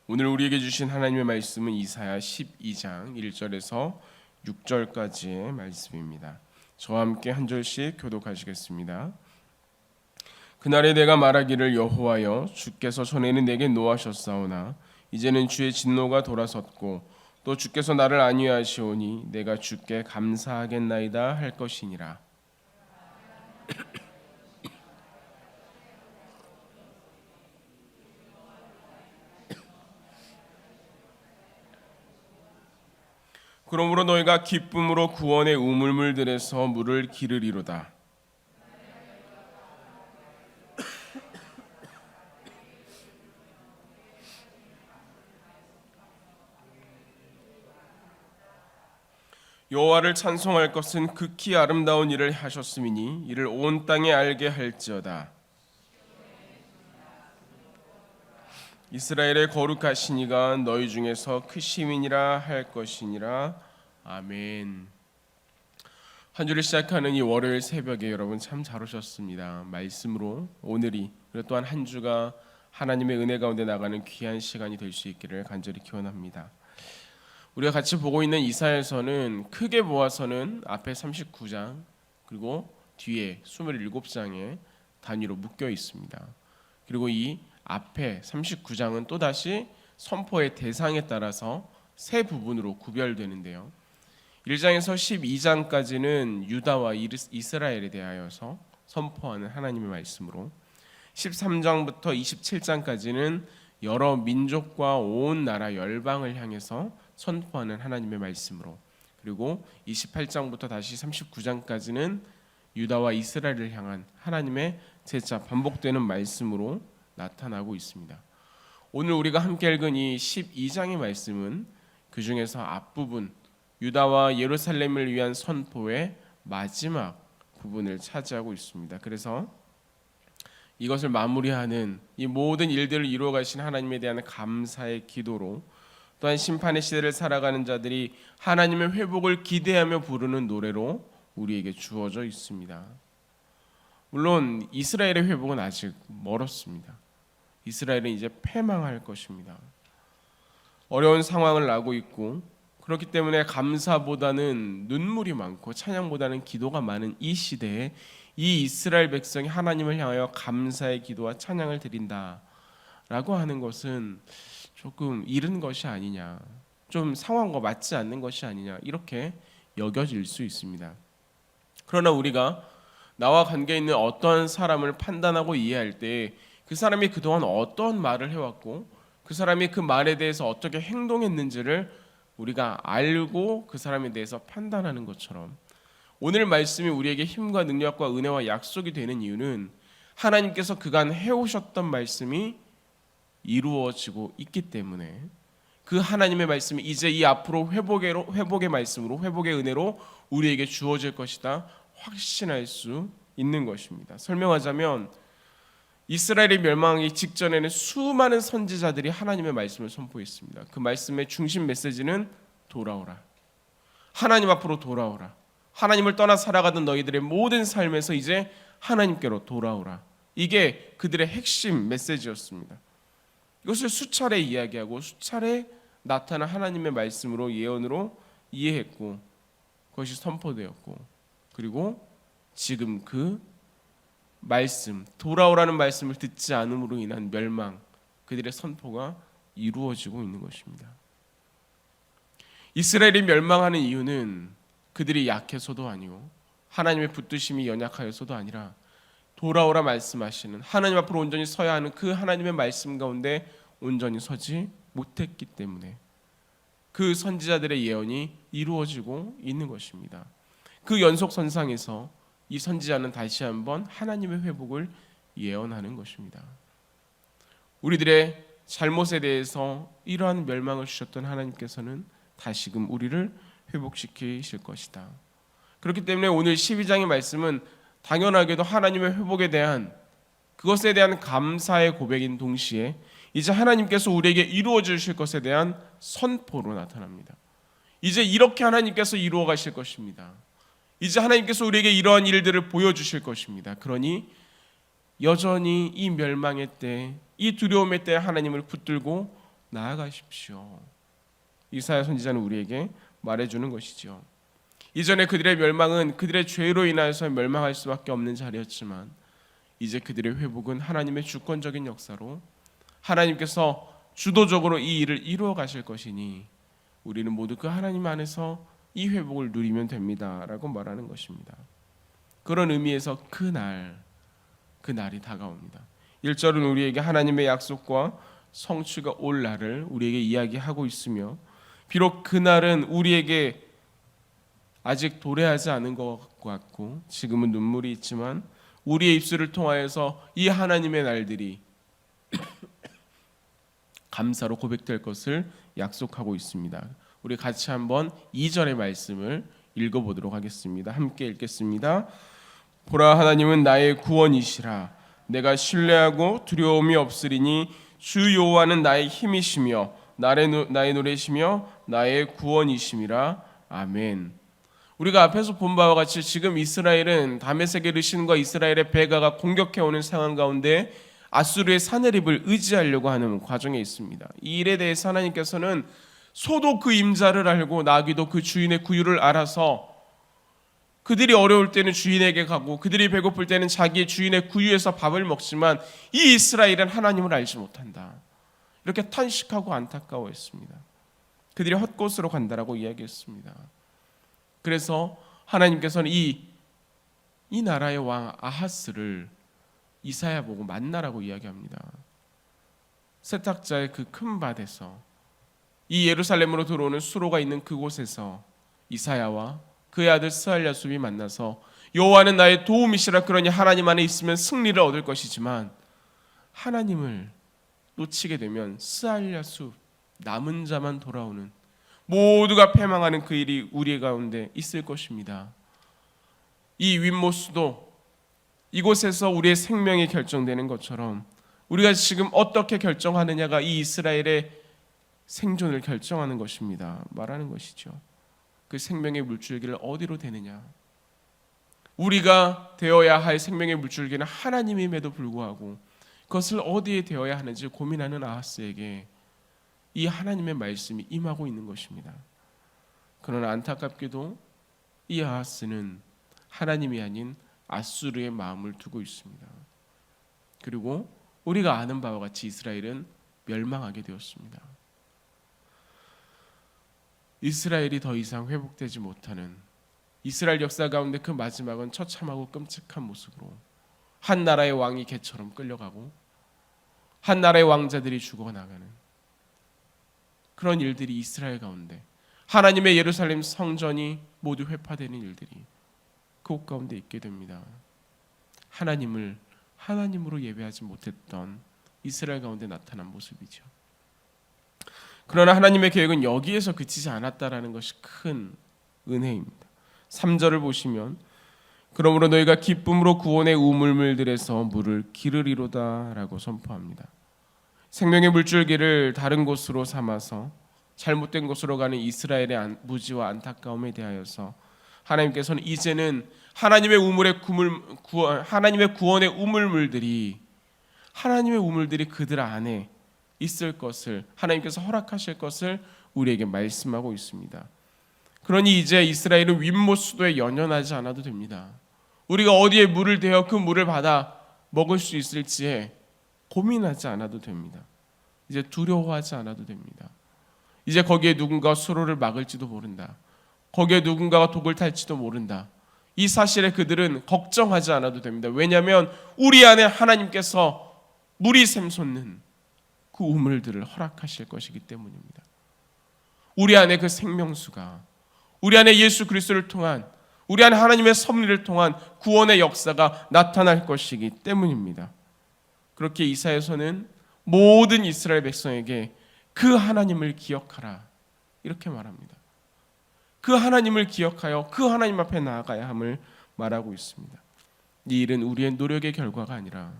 오늘 우리에게 주신 하나님의 말씀은 이사야 12장 1절에서 6절까지의 말씀입니다. 저와 함께 한 절씩 교독하시겠습니다. 그날에 내가 말하기를 여호와여 주께서 전에는 내게 노하셨사오나 이제는 주의 진노가 돌아섰고 또 주께서 나를 안위하시오니 내가 주께 감사하겠나이다 할 것이니라. 그러므로 너희가 기쁨으로 구원의 우물물들에서 물을 기르리로다. 여호와를 찬송할 것은 극히 아름다운 일을 하셨음이니 이를 온 땅에 알게 할지어다. 이스라엘의 거룩하신 이가 너희 중에서 크심이니라 할 것이니라. 아멘. 한 주를 시작하는 이 월요일 새벽에 여러분 참 잘 오셨습니다. 말씀으로 오늘이 그리고 또한 한 주가 하나님의 은혜 가운데 나가는 귀한 시간이 될 수 있기를 간절히 기원합니다. 우리가 같이 보고 있는 이사야서는 크게 모아서는 앞에 39장 그리고 뒤에 27장의 단위로 묶여 있습니다. 그리고 이 앞에 39장은 또다시 선포의 대상에 따라서 세 부분으로 구별되는데요. 1장에서 12장까지는 유다와 이스라엘에 대하여서 선포하는 하나님의 말씀으로 13장부터 27장까지는 여러 민족과 온 나라 열방을 향해서 선포하는 하나님의 말씀으로 그리고 28장부터 다시 39장까지는 유다와 이스라엘을 향한 하나님의 재차 반복되는 말씀으로 나타나고 있습니다. 오늘 우리가 함께 읽은 이 12장의 말씀은 그 중에서 앞부분 유다와 예루살렘을 위한 선포의 마지막 부분을 차지하고 있습니다. 그래서 이것을 마무리하는 이 모든 일들을 이루어 가신 하나님에 대한 감사의 기도로 또한 심판의 시대를 살아가는 자들이 하나님의 회복을 기대하며 부르는 노래로 우리에게 주어져 있습니다. 물론 이스라엘의 회복은 아직 멀었습니다. 이스라엘은 이제 패망할 것입니다. 어려운 상황을 나고 있고 그렇기 때문에 감사보다는 눈물이 많고 찬양보다는 기도가 많은 이 시대에 이 이스라엘 백성이 하나님을 향하여 감사의 기도와 찬양을 드린다라고 하는 것은 조금 이른 것이 아니냐, 좀 상황과 맞지 않는 것이 아니냐 이렇게 여겨질 수 있습니다. 그러나 우리가 나와 관계 있는 어떤 사람을 판단하고 이해할 때 그 사람이 그동안 어떤 말을 해왔고 그 사람이 그 말에 대해서 어떻게 행동했는지를 우리가 알고 그 사람에 대해서 판단하는 것처럼 오늘 말씀이 우리에게 힘과 능력과 은혜와 약속이 되는 이유는 하나님께서 그간 해오셨던 말씀이 이루어지고 있기 때문에 그 하나님의 말씀이 이제 이 앞으로 회복의 말씀으로 회복의 은혜로 우리에게 주어질 것이다 확신할 수 있는 것입니다. 설명하자면 이스라엘이 멸망하기 직전에는 수많은 선지자들이 하나님의 말씀을 선포했습니다. 그 말씀의 중심 메시지는 돌아오라. 하나님 앞으로 돌아오라. 하나님을 떠나 살아가던 너희들의 모든 삶에서 이제 하나님께로 돌아오라. 이게 그들의 핵심 메시지였습니다. 이것을 수차례 이야기하고 수차례 나타난 하나님의 말씀으로 예언으로 이해했고 그것이 선포되었고 그리고 지금 그 말씀, 돌아오라는 말씀을 듣지 않음으로 인한 멸망, 그들의 선포가 이루어지고 있는 것입니다. 이스라엘이 멸망하는 이유는 그들이 약해서도 아니고 하나님의 붙드심이 연약하여서도 아니라 돌아오라 말씀하시는 하나님 앞으로 온전히 서야 하는 그 하나님의 말씀 가운데 온전히 서지 못했기 때문에 그 선지자들의 예언이 이루어지고 있는 것입니다. 그 연속선상에서 이 선지자는 다시 한번 하나님의 회복을 예언하는 것입니다. 우리들의 잘못에 대해서 이러한 멸망을 주셨던 하나님께서는 다시금 우리를 회복시키실 것이다. 그렇기 때문에 오늘 12장의 말씀은 당연하게도 하나님의 회복에 대한 그것에 대한 감사의 고백인 동시에 이제 하나님께서 우리에게 이루어 주실 것에 대한 선포로 나타납니다. 이제 이렇게 하나님께서 이루어 가실 것입니다. 이제 하나님께서 우리에게 이러한 일들을 보여주실 것입니다. 그러니 여전히 이 멸망의 때, 이 두려움의 때 하나님을 붙들고 나아가십시오. 이사야 선지자는 우리에게 말해주는 것이죠. 이전에 그들의 멸망은 그들의 죄로 인하여서 멸망할 수밖에 없는 자리였지만 이제 그들의 회복은 하나님의 주권적인 역사로 하나님께서 주도적으로 이 일을 이루어 가실 것이니 우리는 모두 그 하나님 안에서 이 회복을 누리면 됩니다라고 말하는 것입니다. 그런 의미에서 그날이 다가옵니다. 1절은 우리에게 하나님의 약속과 성취가 올 날을 우리에게 이야기하고 있으며 비록 그날은 우리에게 아직 도래하지 않은 것 같고 지금은 눈물이 있지만 우리의 입술을 통하여서 이 하나님의 날들이 감사로 고백될 것을 약속하고 있습니다. 우리 같이 한번 2절의 말씀을 읽어보도록 하겠습니다. 함께 읽겠습니다. 보라, 하나님은 나의 구원이시라. 내가 신뢰하고 두려움이 없으리니 주 여호와는 나의 힘이시며 나의 노래시며 나의 구원이심이라. 아멘. 우리가 앞에서 본 바와 같이 지금 이스라엘은 다메섹의 르신과 이스라엘의 베가가 공격해오는 상황 가운데 아수르의 사네립을 의지하려고 하는 과정에 있습니다. 이 일에 대해서 하나님께서는 소도 그 임자를 알고 나귀도 그 주인의 구유를 알아서 그들이 어려울 때는 주인에게 가고 그들이 배고플 때는 자기의 주인의 구유에서 밥을 먹지만 이 이스라엘은 하나님을 알지 못한다. 이렇게 탄식하고 안타까워했습니다. 그들이 헛곳으로 간다라고 이야기했습니다. 그래서 하나님께서는 이 나라의 왕 아하스를 이사야 보고 만나라고 이야기합니다. 세탁자의 그 큰 밭에서 이 예루살렘으로 들어오는 수로가 있는 그곳에서 이사야와 그의 아들 스알랴숲이 만나서 여호와는 나의 도움이시라. 그러니 하나님 안에 있으면 승리를 얻을 것이지만 하나님을 놓치게 되면 스알랴숲 남은 자만 돌아오는 모두가 패망하는 그 일이 우리 가운데 있을 것입니다. 이 윗모수도 이곳에서 우리의 생명이 결정되는 것처럼 우리가 지금 어떻게 결정하느냐가 이 이스라엘의 생존을 결정하는 것입니다. 말하는 것이죠. 그 생명의 물줄기를 어디로 대느냐. 우리가 되어야 할 생명의 물줄기는 하나님임에도 불구하고 그것을 어디에 되어야 하는지 고민하는 아하스에게 이 하나님의 말씀이 임하고 있는 것입니다. 그러나 안타깝게도 이 아하스는 하나님이 아닌 아수르의 마음을 두고 있습니다. 그리고 우리가 아는 바와 같이 이스라엘은 멸망하게 되었습니다. 이스라엘이 더 이상 회복되지 못하는 이스라엘 역사 가운데 그 마지막은 처참하고 끔찍한 모습으로 한 나라의 왕이 개처럼 끌려가고 한 나라의 왕자들이 죽어나가는 그런 일들이 이스라엘 가운데 하나님의 예루살렘 성전이 모두 회파되는 일들이 그곳 가운데 있게 됩니다. 하나님을 하나님으로 예배하지 못했던 이스라엘 가운데 나타난 모습이죠. 그러나 하나님의 계획은 여기에서 그치지 않았다라는 것이 큰 은혜입니다. 3절을 보시면 그러므로 너희가 기쁨으로 구원의 우물물들에서 물을 기르리로다 라고 선포합니다. 생명의 물줄기를 다른 곳으로 삼아서 잘못된 곳으로 가는 이스라엘의 무지와 안타까움에 대하여서 하나님께서는 이제는 하나님의 구원의 우물물들이 그들 안에 있을 것을 하나님께서 허락하실 것을 우리에게 말씀하고 있습니다. 그러니 이제 이스라엘은 윗모수도에 연연하지 않아도 됩니다. 우리가 어디에 물을 대어 그 물을 받아 먹을 수 있을지에 고민하지 않아도 됩니다. 이제 두려워하지 않아도 됩니다. 이제 거기에 누군가 수로를 막을지도 모른다. 거기에 누군가가 독을 탈지도 모른다. 이 사실에 그들은 걱정하지 않아도 됩니다. 왜냐하면 우리 안에 하나님께서 물이 샘솟는 그 우물들을 허락하실 것이기 때문입니다. 우리 안에 그 생명수가, 우리 안에 예수 그리스도를 통한, 우리 안에 하나님의 섭리를 통한 구원의 역사가 나타날 것이기 때문입니다. 그렇게 이사야서는 모든 이스라엘 백성에게 그 하나님을 기억하라 이렇게 말합니다. 그 하나님을 기억하여 그 하나님 앞에 나아가야 함을 말하고 있습니다. 이 일은 우리의 노력의 결과가 아니라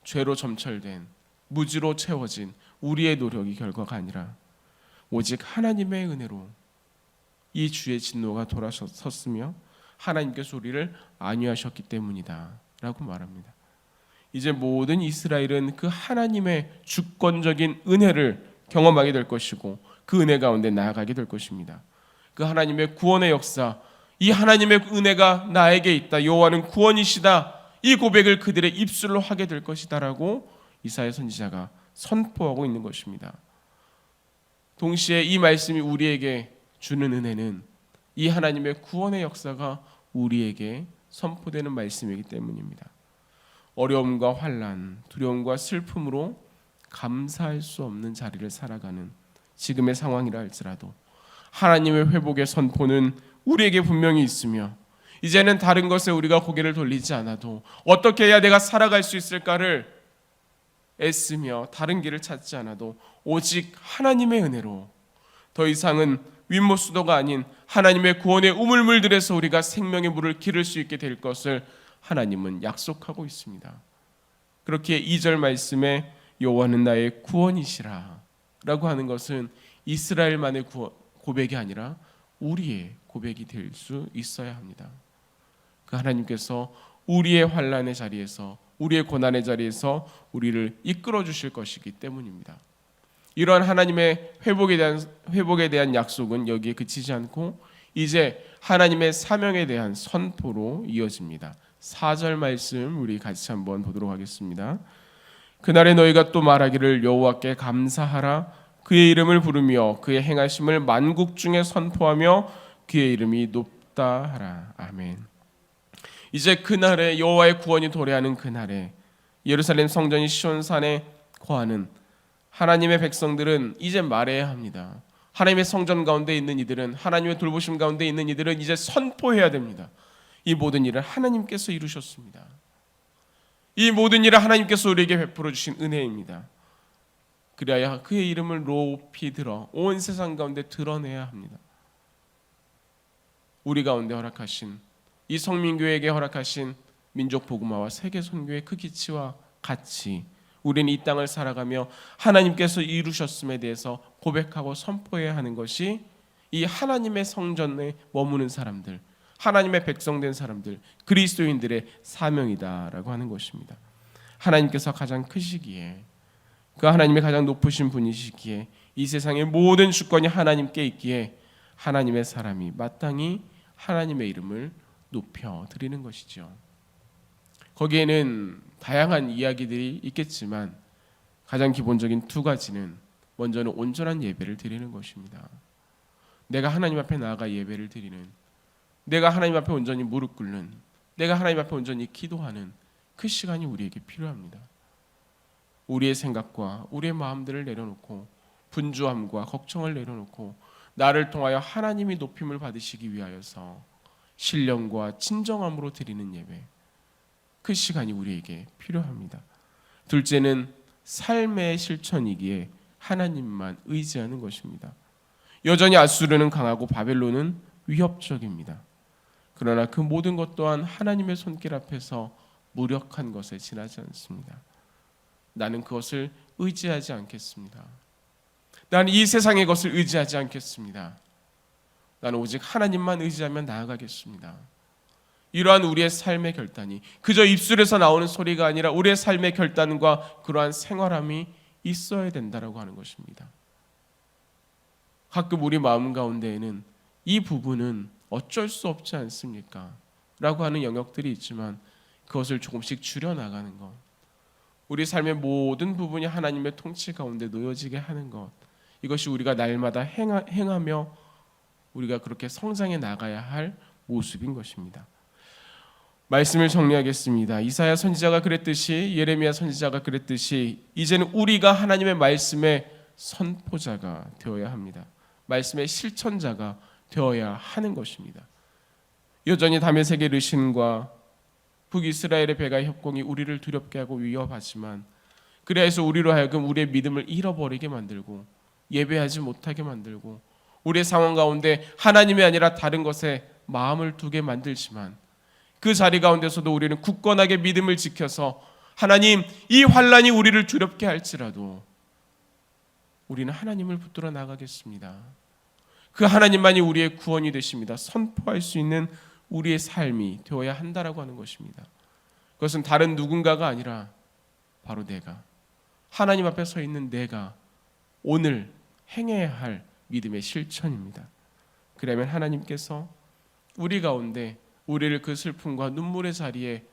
죄로 점철된 무지로 채워진 우리의 노력이 결과가 아니라 오직 하나님의 은혜로 이 주의 진노가 돌아섰으며 하나님께서 우리를 안위하셨기 때문이다 라고 말합니다. 이제 모든 이스라엘은 그 하나님의 주권적인 은혜를 경험하게 될 것이고 그 은혜 가운데 나아가게 될 것입니다. 그 하나님의 구원의 역사, 이 하나님의 은혜가 나에게 있다, 여호와는 구원이시다, 이 고백을 그들의 입술로 하게 될 것이다라고 이사야 선지자가 선포하고 있는 것입니다. 동시에 이 말씀이 우리에게 주는 은혜는 이 하나님의 구원의 역사가 우리에게 선포되는 말씀이기 때문입니다. 어려움과 환난, 두려움과 슬픔으로 감사할 수 없는 자리를 살아가는 지금의 상황이라 할지라도 하나님의 회복의 선포는 우리에게 분명히 있으며 이제는 다른 것에 우리가 고개를 돌리지 않아도 어떻게 해야 내가 살아갈 수 있을까를 애쓰며 다른 길을 찾지 않아도 오직 하나님의 은혜로 더 이상은 윗모수도가 아닌 하나님의 구원의 우물물들에서 우리가 생명의 물을 기를 수 있게 될 것을 하나님은 약속하고 있습니다. 그렇게 2절 말씀에 여호와는 나의 구원이시라 라고 하는 것은 이스라엘만의 고백이 아니라 우리의 고백이 될 수 있어야 합니다. 그 하나님께서 우리의 환난의 자리에서, 우리의 고난의 자리에서 우리를 이끌어 주실 것이기 때문입니다. 이러한 하나님의 회복에 대한 약속은 여기에 그치지 않고 이제 하나님의 사명에 대한 선포로 이어집니다. 4절 말씀 우리 같이 한번 보도록 하겠습니다. 그날에 너희가 또 말하기를 여호와께 감사하라, 그의 이름을 부르며 그의 행하심을 만국 중에 선포하며 그의 이름이 높다 하라. 아멘. 이제 그날에 여호와의 구원이 도래하는 그날에 예루살렘 성전이 시온산에 거하는 하나님의 백성들은 이제 말해야 합니다. 하나님의 성전 가운데 있는 이들은, 하나님의 돌보심 가운데 있는 이들은 이제 선포해야 됩니다. 이 모든 일을 하나님께서 이루셨습니다. 이 모든 일을 하나님께서 우리에게 베풀어 주신 은혜입니다. 그래야 그의 이름을 높이 들어 온 세상 가운데 드러내야 합니다. 우리 가운데 허락하신, 이 성민교회에게 허락하신 민족 복음화와 세계 선교의 그 기치와 같이 우리는 이 땅을 살아가며 하나님께서 이루셨음에 대해서 고백하고 선포해야 하는 것이 이 하나님의 성전에 머무는 사람들, 하나님의 백성된 사람들, 그리스도인들의 사명이다라고 하는 것입니다. 하나님께서 가장 크시기에, 그 하나님의 가장 높으신 분이시기에, 이 세상의 모든 주권이 하나님께 있기에 하나님의 사람이 마땅히 하나님의 이름을 높여 드리는 것이죠. 거기에는 다양한 이야기들이 있겠지만 가장 기본적인 두 가지는, 먼저는 온전한 예배를 드리는 것입니다. 내가 하나님 앞에 나아가 예배를 드리는, 내가 하나님 앞에 온전히 무릎 꿇는, 내가 하나님 앞에 온전히 기도하는 그 시간이 우리에게 필요합니다. 우리의 생각과 우리의 마음들을 내려놓고 분주함과 걱정을 내려놓고 나를 통하여 하나님이 높임을 받으시기 위하여서 신령과 진정함으로 드리는 예배, 그 시간이 우리에게 필요합니다. 둘째는 삶의 실천이기에 하나님만 의지하는 것입니다. 여전히 아수르는 강하고 바벨론은 위협적입니다. 그러나 그 모든 것 또한 하나님의 손길 앞에서 무력한 것에 지나지 않습니다. 나는 그것을 의지하지 않겠습니다. 나는 이 세상의 것을 의지하지 않겠습니다. 나는 오직 하나님만 의지하며 나아가겠습니다. 이러한 우리의 삶의 결단이 그저 입술에서 나오는 소리가 아니라 우리의 삶의 결단과 그러한 생활함이 있어야 된다라고 하는 것입니다. 가끔 우리 마음 가운데에는 이 부분은 어쩔 수 없지 않습니까? 라고 하는 영역들이 있지만 그것을 조금씩 줄여나가는 것, 우리 삶의 모든 부분이 하나님의 통치 가운데 놓여지게 하는 것, 이것이 우리가 날마다 행하며 우리가 그렇게 성장해 나가야 할 모습인 것입니다. 말씀을 정리하겠습니다. 이사야 선지자가 그랬듯이, 예레미야 선지자가 그랬듯이 이제는 우리가 하나님의 말씀의 선포자가 되어야 합니다. 말씀의 실천자가 되어야 하는 것입니다. 여전히 다메섹의 르신과 북이스라엘의 배가 협공이 우리를 두렵게 하고 위협하지만, 그래서 우리로 하여금 우리의 믿음을 잃어버리게 만들고 예배하지 못하게 만들고 우리의 상황 가운데 하나님이 아니라 다른 것에 마음을 두게 만들지만, 그 자리 가운데서도 우리는 굳건하게 믿음을 지켜서 하나님, 이 환난이 우리를 두렵게 할지라도 우리는 하나님을 붙들어 나가겠습니다. 그 하나님만이 우리의 구원이 되십니다. 선포할 수 있는 우리의 삶이 되어야 한다라고 하는 것입니다. 그것은 다른 누군가가 아니라 바로 내가, 하나님 앞에 서 있는 내가 오늘 행해야 할 믿음의 실천입니다. 그러면 하나님께서 우리 가운데 우리를 그 슬픔과 눈물의 자리에,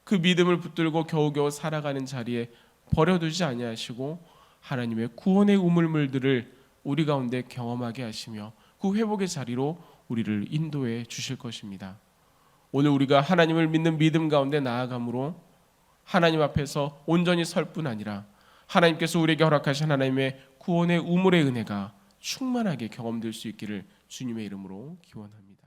그 믿음을 붙들고 겨우겨우 살아가는 자리에 버려두지 아니하시고 하나님의 구원의 우물물들을 우리 가운데 경험하게 하시며 그 회복의 자리로 우리를 인도해 주실 것입니다. 오늘 우리가 하나님을 믿는 믿음 가운데 나아감으로 하나님 앞에서 온전히 설 뿐 아니라 하나님께서 우리에게 허락하신 하나님의 구원의 우물의 은혜가 충만하게 경험될 수 있기를 주님의 이름으로 기원합니다.